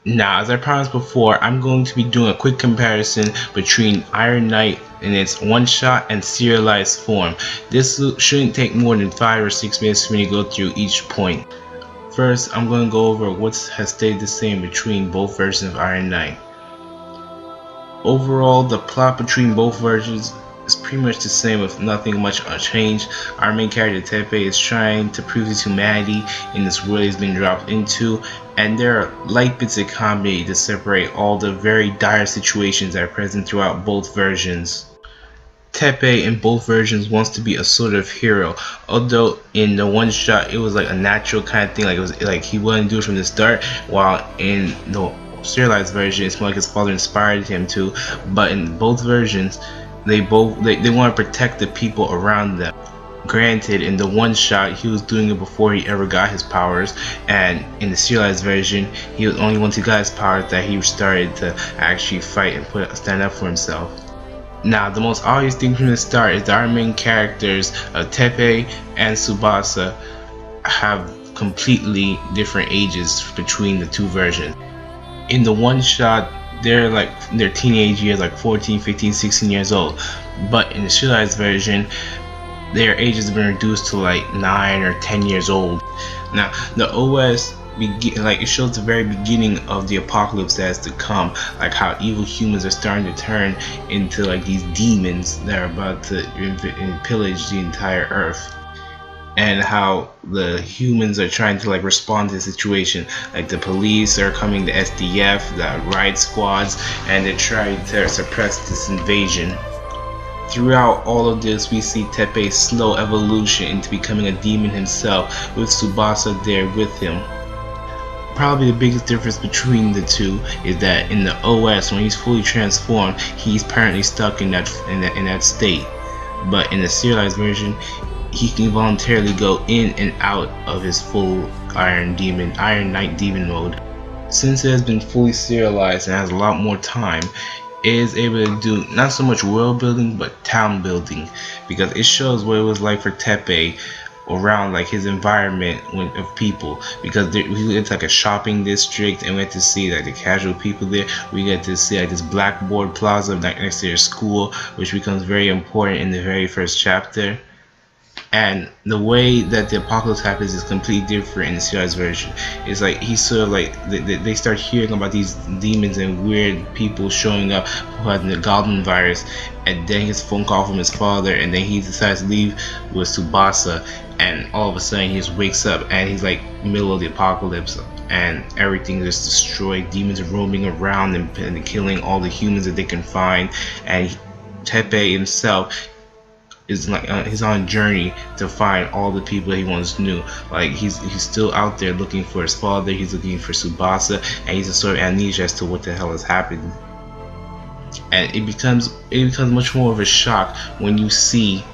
Now, as I promised before, I'm going to be doing a quick comparison between Iron Knight in its one-shot and serialized form. This shouldn't take more than 5 or 6 minutes for me to go through each point. First, I'm going to go over what has stayed the same between both versions of Iron Knight. Overall, the plot between both versions is pretty much the same with nothing much changed. Our main character Tepe is trying to prove his humanity in this world he's been dropped into, and there are light bits of comedy to separate all the very dire situations that are present throughout both versions. Tepe in both versions wants to be a sort of hero, although in the one shot it was like a natural kind of thing, like it was like he wouldn't do it from the start, while in the serialized version it's more like his father inspired him to. But in both versions they want to protect the people around them. Granted, in the one shot he was doing it before he ever got his powers, and in the serialized version he was only once he got his powers that he started to actually fight and stand up for himself. Now, the most obvious thing from the start is that our main characters, Tepe and Tsubasa, have completely different ages between the two versions. In the one shot, they're like their teenage years, like 14, 15, 16 years old, but in the serialized version, their ages have been reduced to like 9 or 10 years old. Now, the OS it shows the very beginning of the apocalypse that is to come, like how evil humans are starting to turn into like these demons that are about to pillage the entire earth, and how the humans are trying to like respond to the situation. Like the police are coming, the SDF, the riot squads, and they're trying to suppress this invasion. Throughout all of this, we see Tepe's slow evolution into becoming a demon himself, with Tsubasa there with him. Probably the biggest difference between the two is that in the OS, when he's fully transformed, he's permanently stuck in that state. But in the serialized version, he can voluntarily go in and out of his full Iron Knight demon mode. Since it has been fully serialized and has a lot more time, it is able to do not so much world building but town building, because it shows what it was like for Tepe around like his environment of people, because it's like a shopping district, and we get to see like the casual people there. We get to see like this blackboard plaza next to their school, which becomes very important in the very first chapter. And the way that the apocalypse happens is completely different in the serialized version. It's like he's sort of like they start hearing about these demons and weird people showing up who have the goblin virus, and then he gets a phone call from his father, and then he decides to leave with Tsubasa, and all of a sudden he just wakes up and he's like middle of the apocalypse and everything is destroyed. Demons are roaming around and killing all the humans that they can find, and Tepe himself is like he's on a journey to find all the people that he once knew. Like he's still out there looking for his father, he's looking for Tsubasa, and he's a sort of amnesia as to what the hell has happened. And it becomes much more of a shock when you see,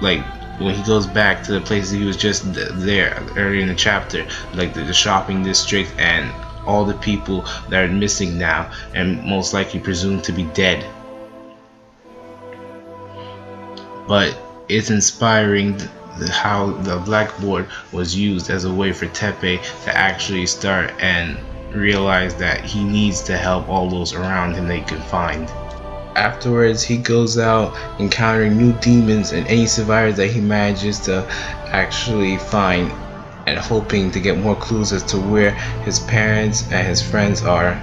like, when he goes back to the places he was just there earlier in the chapter, like the shopping district and all the people that are missing now and most likely presumed to be dead. But it's inspiring how the blackboard was used as a way for Tepe to actually start and realize that he needs to help all those around him that he can find. Afterwards, he goes out encountering new demons and any survivors that he manages to actually find, and hoping to get more clues as to where his parents and his friends are.